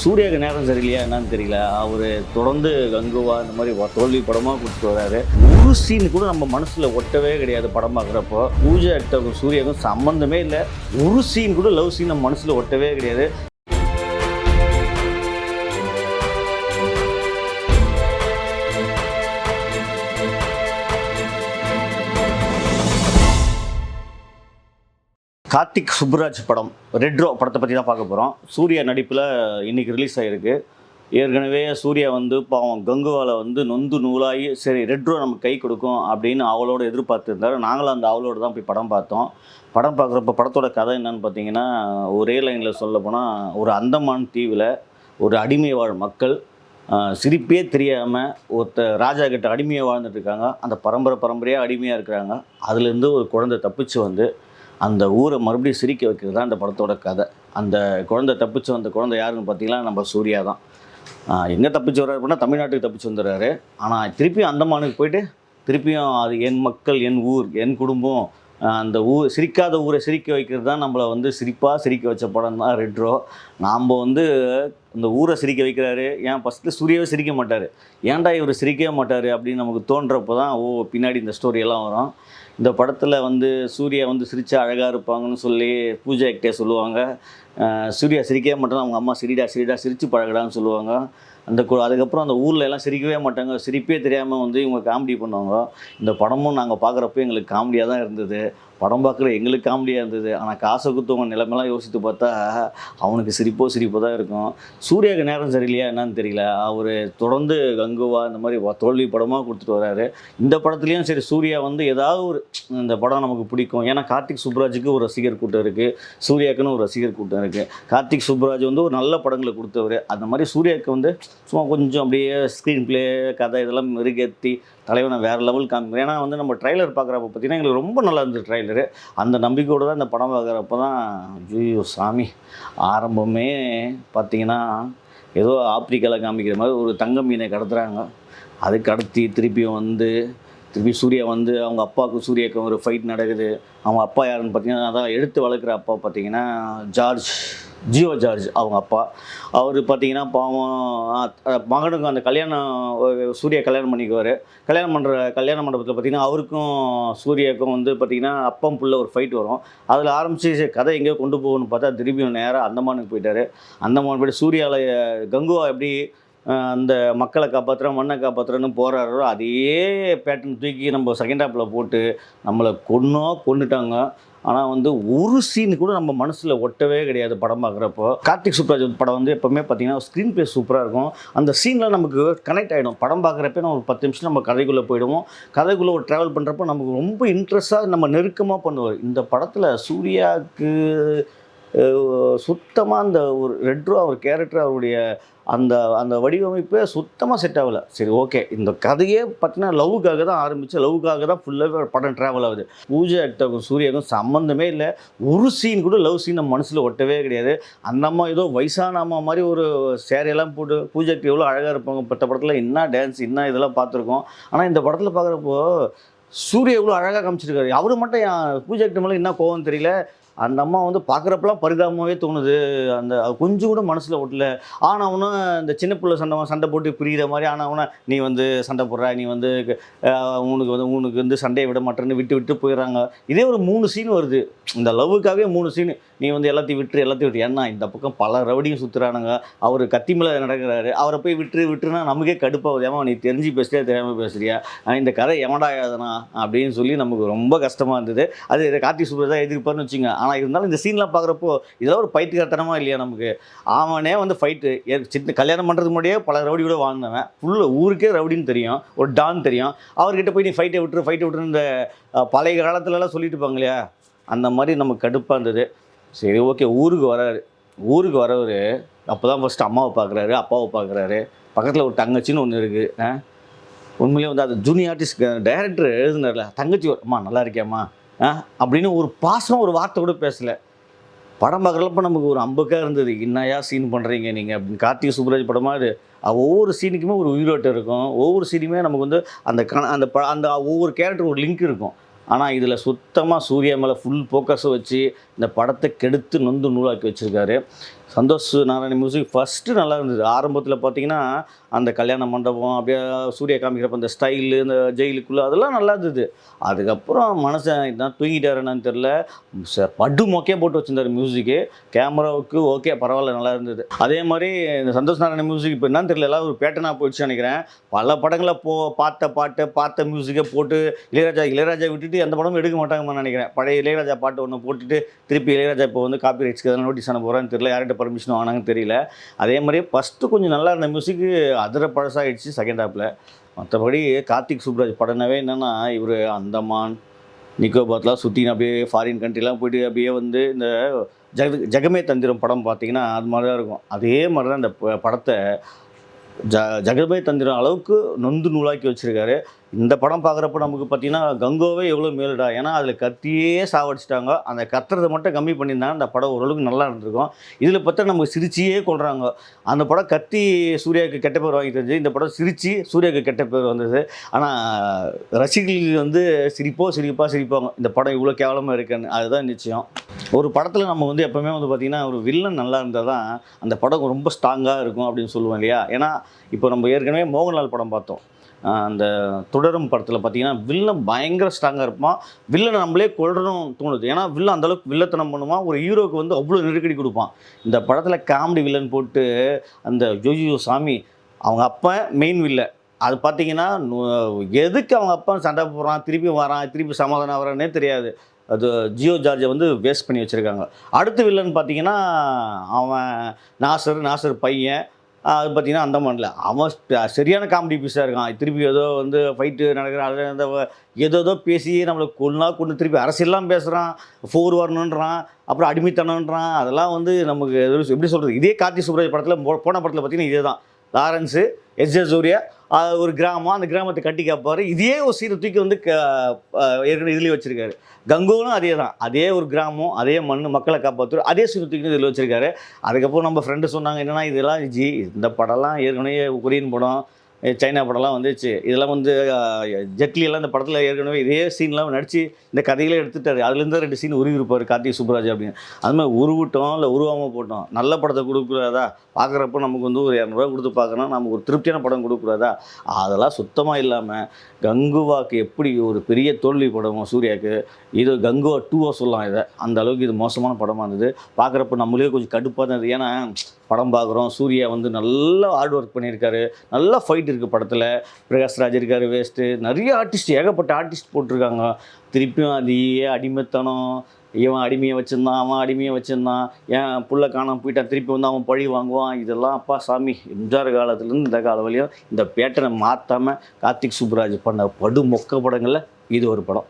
சூர்யாவுக்கு நேரம் சரியில்லையா என்னன்னு தெரியல. அவர் தொடர்ந்து கங்குவா இந்த மாதிரி தோல்வி படமாக கொடுத்துட்டு வர்றாரு. ஒரு சீன் கூட நம்ம மனசில் ஒட்டவே கிடையாது. படம் பார்க்குறப்போ பூஜா ஆக்டருக்கும் சூர்யாவுக்கும் சம்மந்தமே இல்லை. ஒரு சீன் கூட லவ் சீன் நம்ம மனசில் ஒட்டவே கிடையாது. கார்த்திக் சுப்புராஜ் படம் ரெட்ரோ படத்தை பற்றி தான் பார்க்க போகிறோம். சூர்யா நடிப்பில் இன்றைக்கி ரிலீஸ் ஆகிருக்கு. ஏற்கனவே சூர்யா பாவம் கங்குவாவில் நொந்து நூலாகி சரி ரெட்ரோ நமக்கு கை கொடுக்கும் அப்படின்னு அவளோட எதிர்பார்த்துருந்தார். நாங்களும் அந்த அவளோட தான் போய் படம் பார்த்தோம். படம் பார்க்குறப்ப படத்தோட கதை என்னன்னு பார்த்தீங்கன்னா, ஒரே லைனில் சொல்ல போனால் ஒரு அந்தமான் தீவில் ஒரு அடிமை வாழ் மக்கள் சிரிப்பே தெரியாமல் ராஜா கிட்ட அடிமையாக வாழ்ந்துட்டுருக்காங்க. அந்த பரம்பரையாக அடிமையாக இருக்கிறாங்க. அதுலேருந்து ஒரு குழந்தை தப்பிச்சு அந்த ஊரை மறுபடியும் சிரிக்க வைக்கிறது தான் அந்த படத்தோட கதை. அந்த குழந்தை தப்பிச்சு வந்த குழந்தை யாருன்னு பார்த்தீங்கன்னா நம்ம சூர்யா தான். எங்கே தப்பிச்சு வர்றாரு அப்படின்னா தமிழ்நாட்டுக்கு தப்பிச்சு வந்துடுறாரு. ஆனால் திருப்பியும் அந்தமானுக்கு போயிட்டு திருப்பியும் அது என் மக்கள், என் ஊர், என் குடும்பம், அந்த சிரிக்காத ஊரை சிரிக்க வைக்கிறது தான் நம்மளை சிரிப்பாக சிரிக்க வச்ச படம் தான் ரெட்ரோ. நாம் இந்த ஊரை சிரிக்க வைக்கிறாரு. ஏன் ஃபஸ்ட்டு சூர்யாவே சிரிக்க மாட்டார், ஏன்டா இவர் சிரிக்கவே மாட்டார் அப்படின்னு நமக்கு தோன்றப்போ தான் பின்னாடி இந்த ஸ்டோரியெல்லாம் வரும். இந்த படத்தில் சூர்யா சிரித்தா அழகாக இருப்பாங்கன்னு சொல்லி பூஜா ஆக்டே சொல்லுவாங்க. சூர்யா சிரிக்கவே மாட்டாங்க. அவங்க அம்மா சிரிடா சிரித்து பழகடான்னு சொல்லுவாங்க. அதுக்கப்புறம் அந்த ஊரில் எல்லாம் சிரிக்கவே மாட்டாங்க. சிரிப்பே தெரியாமல் இவங்க காமெடி பண்ணுவாங்க. இந்த படமும் நாங்கள் பார்க்குறப்ப எங்களுக்கு காமெடியாக தான் இருந்தது. படம் பார்க்குற எங்களுக்கு காமெடியாக இருந்தது. ஆனால் காசை குத்தவங்க நிலைமைலாம் யோசித்து பார்த்தா அவனுக்கு சிரிப்போ தான் இருக்கும். சூர்யாவுக்கு நேரம் சரியில்லையா என்னன்னு தெரியல. அவர் தொடர்ந்து கங்குவா இந்த மாதிரி தோல்வி படமாக கொடுத்துட்டு வர்றாரு. இந்த படத்துலேயும் சரி சூர்யா ஏதாவது ஒரு இந்த படம் நமக்கு பிடிக்கும். ஏன்னா கார்த்திக் சுப்புராஜுக்கு ஒரு ரசிகர் கூட்டம் இருக்குது, சூர்யாவுக்குன்னு ஒரு ரசிகர் கூட்டம் இருக்குது. கார்த்திக் சுப்புராஜ் ஒரு நல்ல படங்களை கொடுத்தவர். அந்த மாதிரி சூர்யாவுக்கு சும்மா கொஞ்சம் அப்படியே ஸ்க்ரீன் பிளே கதை இதெல்லாம் மெருகேற்றி தலைவனை வேறு லெவல் காமிக்கிறேன். ஏன்னா நம்ம ட்ரைலர் பார்க்குறப்ப பார்த்தீங்கன்னா எங்களுக்கு ரொம்ப நல்லா இருந்தது ட்ரைலரு. அந்த நம்பிக்கையோடு தான் இந்த படம் பார்க்குறப்ப தான் ஐயோ சாமி, ஆரம்பமே பார்த்திங்கன்னா ஏதோ ஆப்பிரிக்காவில் காமிக்கிற மாதிரி ஒரு தங்க மீனை கடத்துகிறாங்க. அது கடத்தி திருப்பியும் திருப்பி சூர்யா அவங்க அப்பாவுக்கும் சூர்யாவுக்கும் ஒரு ஃபைட் நடக்குது. அவங்க அப்பா யாருன்னு பார்த்தீங்கன்னா அதான் எடுத்து வளர்க்குற அப்பா பார்த்தீங்கன்னா ஜியோ ஜார்ஜ் அவங்க அப்பா. அவர் பார்த்தீங்கன்னா பாவம் மகனுக்கும் அந்த கல்யாணம் சூர்யா கல்யாணம் பண்ணிக்குவார். கல்யாண மண்டபத்தில் பார்த்திங்கன்னா அவருக்கும் சூர்யாவுக்கும் பார்த்திங்கன்னா அப்பம் புள்ள ஒரு ஃபைட் வரும். அதில் ஆரம்பித்து கதை எங்கேயோ கொண்டு போகணும்னு பார்த்தா திரும்பியும் நேராக அந்தமானுக்கு போயிட்டார். அந்தமான் போய்ட்டு சூர்யாவில் கங்குவா எப்படி அந்த மக்களை காப்பாற்றுறோம் மண்ணை காப்பாற்றுறோன்னு போராடுறோ அதே பேட்டர்ன் தூக்கி நம்ம செகண்ட் ஹாப்பில் போட்டு நம்மளை கொன்னுட்டாங்க. ஆனால் ஒரு சீன் கூட நம்ம மனசில் ஒட்டவே கிடையாது. படம் பார்க்குறப்போ கார்த்திக் சுப்புராஜ் படம் எப்போவுமே பார்த்திங்கன்னா ஸ்க்ரீன் ப்ளே சூப்பராக இருக்கும். அந்த சீனில் நமக்கு கனெக்ட் ஆகிடும். படம் பார்க்குறப்ப நம்ம ஒரு 10 நிமிஷம் நம்ம கதைக்குள்ளே போயிடுவோம். கதைக்குள்ளே ஒரு ட்ராவல் பண்ணுறப்போ நமக்கு ரொம்ப இன்ட்ரெஸ்ட்டாக நம்ம நெருக்கமாக பண்ணுவார். இந்த படத்தில் சூர்யாவுக்கு சுத்தமாக அந்த ஒரு ரெட்ரோ அவர் கேரக்டர் அவருடைய அந்த வடிவமைப்பே சுத்தமாக செட் ஆகலை. சரி ஓகே, இந்த கதையே பார்த்தீங்கன்னா லவ்வுக்காக தான் ஆரம்பித்து லவ்வுக்காக தான் ஃபுல்லாகவே படம் ட்ராவல் ஆகுது. பூஜா ஆக்டருக்கும் சூர்யாவுக்கும் சம்மந்தமே இல்லை. ஒரு சீன் கூட லவ் சீன் நம்ம மனசில் ஒட்டவே கிடையாது. அந்த அம்மா ஏதோ வயசான அம்மா மாதிரி ஒரு சேரையெல்லாம் போட்டு பூஜா ஆக்டர் எவ்வளோ அழகாக இருப்பாங்க. பட்ட படத்தில் என்ன டான்ஸ் என்ன இதெல்லாம் பார்த்துருக்கோம். ஆனால் இந்த படத்தில் பார்க்குறப்போ சூர்யா எவ்வளோ அழகாக காமிச்சிருக்காரு. அவர் மட்டும் பூஜா ஆக்டர் மேலே என்ன கோவம் தெரியல. அந்த அம்மா பார்க்குறப்பெல்லாம் பரிதாபமாகவே தோணுது. அந்த கொஞ்சம் கூட மனசில் ஒட்டல. ஆனவனும் இந்த சின்ன பிள்ளை சண்டை போட்டு பிரிகிற மாதிரி ஆனவனை நீ சண்டை போடுற, நீ உனக்கு சண்டையை விட மாட்டேன்னு விட்டு போயிடுறாங்க. இதே ஒரு 3 சீன் வருது. இந்த லவ்வுக்காகவே 3 சீனு. நீ எல்லாத்தையும் விட்டு ஏன்னா இந்த பக்கம் பல ரவுடியும் சுற்றுறானுங்க. அவர் கத்தி மேலே நடக்கிறாரு. அவரை போய் விட்டுருனா நமக்கே கடுப்பாகுது. ஏமா நீ தெரிஞ்சு பேசுறியா தெரியாமல் பேசுறியா, இந்த கதை எவன்டா எழுதுனா அப்படின்னு சொல்லி நமக்கு ரொம்ப கஷ்டமாக இருந்தது. அது கார்த்திக் சுப்புராஜ் தான் எதிர்ப்பார்னு வச்சுங்க. ஆனால் இருந்தாலும் இந்த சீன்லாம் பார்க்குறப்போ இதெல்லாம் ஒரு பைத்தியக்காரத்தனமாக இல்லையா நமக்கு. அவனே ஃபைட்டு சின்ன கல்யாணம் பண்ணுறதுக்கு முன்னாடியே பல ரவுடியோட வாழ்ந்தவன். ஃபுல்லாக ஊருக்கே ரவுடின்னு தெரியும், ஒரு டான் தெரியும். அவர்கிட்ட போய் நீ ஃபைட்டை விட்டுரு இந்த பழைய காலத்துலலாம் சொல்லிட்டு இருப்பாங்க இல்லையா, அந்த மாதிரி நமக்கு கடுப்பாக இருந்தது. சரி ஓகே, ஊருக்கு வரவர் அப்போ தான் ஃபஸ்ட்டு அம்மாவை பார்க்குறாரு, அப்பாவை பார்க்குறாரு. பக்கத்தில் ஒரு தங்கச்சின்னு ஒன்று இருக்குது. உண்மையிலே அது ஜூனியர் ஆர்டிஸ்ட் டைரக்டர் எழுதுனார்ல, தங்கச்சி அம்மா நல்லா இருக்கியாம்மா அப்படின்னு ஒரு பாசமாக ஒரு வார்த்தை கூட பேசலை. படம் பார்க்குறப்ப நமக்கு ஒரு அம்புக்காக இருந்தது. என்னையா சீன் பண்ணுறீங்க நீங்கள் அப்படின்னு. கார்த்திக் சுப்புராஜ் படமாக அது ஒவ்வொரு சீனுக்குமே ஒரு உயிரோட்டம் இருக்கும். ஒவ்வொரு சீனுமே நமக்கு அந்த ஒவ்வொரு கேரக்டர் ஒரு லிங்க் இருக்கும். ஆனால் இதில் சுத்தமாக சூர்யா மேலே ஃபுல் ஃபோக்கஸை வச்சு இந்த படத்தை கெடுத்து நொந்து நூலாக்கி வச்சுருக்காரு. சந்தோஷ் நாராயண மியூசிக் ஃபஸ்ட்டு நல்லா இருந்தது. ஆரம்பத்தில பார்த்தீங்கன்னா, அந்த கல்யாண மண்டபம், அப்படியே சூர்யா காமிக்கிறப்ப அந்த ஸ்டைலு, இந்த ஜெயிலுக்குள்ள அதெல்லாம் நல்லா இருந்தது. அதுக்கப்புறம் மனுஷன் இதான் தூங்கிட்டாரா என்னன்னு தெரியல. படு மொக்கையா போட்டு வச்சிருந்தாரு மியூசிக்கு. கேமராவுக்கு ஓகே பரவால்ல நல்லா இருந்தது. அதே மாரி இந்த சந்தோஷ் நாராயண மியூசிக் இப்ப என்னன்னு தெரியல, எல்லாம் ஒரு பேட்டர்னா போயிடுச்சுன்னு நெனைக்கிறேன். பல படங்கள பார்த்த பாட்ட, பார்த்த மியூசிக்க போட்டு இளையராஜா விட்டுட்டு எந்த படமும் எடுக்க மாட்டாங்கன்னு நெனைக்கிறேன். பழைய இளையராஜா பாட்டு ஒண்ணு போட்டுட்டு, திருப்பி இளையராஜா இப்போ வந்து காப்பி ரைட்ஸ்க்கு எதனா நோட்டீஸ் அனுப்ப போறான்னு தெரியல. யார்கிட்ட பர்மிஷன் வாங்குனாங்கன்னு தெரியல. அதே மாரி ஃபர்ஸ்ட்டு கொஞ்சம் நல்லா இருந்த மியூசிக்கு அதிர பழசாயிடுச்சு செகண்ட் ஹாஃப்ல. மத்தபடி கார்த்திக் சுப்புராஜ் படம்னாவே என்னன்னா, இவரு அந்தமான், நிக்கோபார்லாம் சுத்தின்னு அப்படியே ஃபாரின் கண்ட்ரிலாம் போயிட்டு அப்படியே வந்து இந்த ஜெகமே தந்திரம் படம் பார்த்தீங்கன்னா, அது மாரி தான் இருக்கும். அதே மாரி தான் இந்த படத்த ஜ ஜெகமே தந்திரம் அளவுக்கு நொந்து நூலாக்கி வச்சிருக்காரு. இந்த படம் பார்க்குறப்ப நமக்கு பார்த்தீங்கன்னா, கங்கோவே எவ்வளோ மேலுடா! ஏன்னா, அதில கத்தியே சாவடிச்சுட்டாங்க. அந்த கத்துறத மட்டும் கம்மி பண்ணியிருந்தாங்கன்னா, அந்த படம் ஓரளவுக்கு நல்லா இருந்திருக்கும். இதில பார்த்தா நமக்கு சிரிச்சியே கொல்றாங்க. அந்த படம் கத்தி சூர்யாவுக்கு கெட்ட பேர் வாங்கி தந்துச்சு. இந்த படம் சிரிச்சு சூர்யாவுக்கு கெட்ட பேர் வந்தது. ஆனா, ரசிகர்கள் வந்து சிரிப்பாங்க. இந்த படம் இவ்வளோ கேவலமா இருக்கேன்னு. அதுதான் நிச்சயம். ஒரு படத்தில நம்ம வந்து எப்பவுமே வந்து பார்த்தீங்கன்னா, ஒரு வில்லன் நல்லா இருந்தா தான், அந்த படம் ரொம்ப ஸ்ட்ராங்கா இருக்கும் அப்படின்னு சொல்லுவோம் இல்லையா? ஏன்னா, இப்போ நம்ம ஏற்கனவே மோகன்லால் படம் பார்த்தோம். அந்த தொடரும் படத்தில் பார்த்தீங்கன்னா, வில்லன் பயங்கர ஸ்ட்ராங்கா இருப்பான். வில்லனை நம்மளே கொல்றணும்னு தோணுது. ஏன்னா, வில்லன் அந்த அளவுக்கு வில்லத்தனம் பண்ணுவான். ஒரு ஹீரோவுக்கு வந்து அவ்வளோ நெருக்கடி குடுப்பான். இந்த படத்தில காமெடி வில்லன் போட்டு, அந்த ஐய்யய்யோ சாமி! அவங்க அப்பன் மெயின் வில்லன். அது பார்த்தீங்கன்னா, எதுக்கு அவங்க அப்பன் சண்டை போடுறான், திருப்பி வரான், திருப்பி சமாதானம் ஆகுறான்னே தெரியாது. அது ஜியோ ஜார்ஜை வந்து வேஸ்ட் பண்ணி வச்சுருக்காங்க. அடுத்த வில்லன் பார்த்தீங்கன்னா, அவன் நாசர் பையன். அது பார்த்தீங்கன்னா அந்தமான்ல. அவன் சரியான காமெடி பீஸா இருக்கான். திருப்பி ஏதோ வந்து ஃபைட்டு நடக்குற அதில் அந்த ஏதேதோ பேசி நம்மள கொன்னு திருப்பி அரசியல்லாம் பேசுகிறான். 4 வரணுன்றான். அப்புறம் அடிமைத்தனம்ன்றான். அதெல்லாம் வந்து நமக்கு எப்படி சொல்கிறது? இதே கார்த்திக் சுப்புராஜ் படத்தில் போன படத்தில் பார்த்தீங்கன்னா இதே தான். Lawrence, S J. சூர்யா ஒரு கிராமம். அந்த கிராமத்த கட்டி காப்பாரு. இதே ஒரு சீனை தூக்கி வந்து ஏற்கனவே இதுலேயே வச்சிருக்காரு. கங்குவும் அதே தான். அதே ஒரு கிராமம், அதே மண்ணு, மக்களை காப்பாத்துற அதே சீனை தூக்கி இதில் வச்சிருக்காரு. அதுக்கப்புறம் நம்ம ஃப்ரெண்டு சொன்னாங்க என்னன்னா, இதெல்லாம் இந்த படம்லாம் ஏற்கனவே கொரியன் படம், சைனா படம்லாம் வந்துச்சு. இதெல்லாம் வந்து ஜெட்லி எல்லாம் இந்த படத்தில் ஏற்கனவே இதே சீன்லாம் நடிச்சு இந்த கதையிலே எடுத்துட்டாரு. அதுலேருந்து 2 சீன் உருவிருப்பார் கார்த்திக் சுப்புராஜ் அப்படின்னு. அது மாதிரி உருவிட்டோம், இல்லை உருவாம போட்டோம். நல்ல படத்தை கொடுக்கூடாதா? பார்க்குறப்ப நமக்கு வந்து ஒரு ரூ. 200 கொடுத்து பார்க்கணும். நமக்கு ஒரு திருப்தியான படம் கொடுக்கூடாதா? அதெல்லாம் சுத்தமாக இல்லாமல் கங்குவாக்கு எப்படி ஒரு பெரிய தோல்வி படமோ சூர்யாவுக்கு, இது கங்குவா 2 சொல்லலாம் இதை. அந்த அளவுக்கு இது மோசமான படமாக இருந்தது. பார்க்குறப்ப நம்மளே கொஞ்சம் கடுப்பாக தான் இருந்தது. ஏன்னா படம் பார்க்குறோம், சூர்யா வந்து நல்லா ஹார்ட் ஒர்க் பண்ணியிருக்காரு. நல்லா ஃபைட் இருக்குது படத்தில். பிரகாஷ்ராஜ் இருக்கார் வேஸ்ட்டு. நிறைய ஆர்டிஸ்ட், ஏகப்பட்ட ஆர்டிஸ்ட் போட்டிருக்காங்க. திருப்பியும் அதையே அடிமைத்தனம், இவன் அடிமையை வச்சுருந்தான், அவன் அடிமையை வச்சுருந்தான், ஏன் புள்ள காணாம போயிட்டான், திருப்பி வந்து அவன் பழி வாங்குவான். இதெல்லாம் அப்பா சாமி, எம்ஜிஆர் காலத்துலேருந்து இந்த காலம் வரையும் இந்த பேட்டனை மாற்றாமல் கார்த்திக் சுப்புராஜ் பண்ண படு மொக்க படங்களில் இது ஒரு படம்.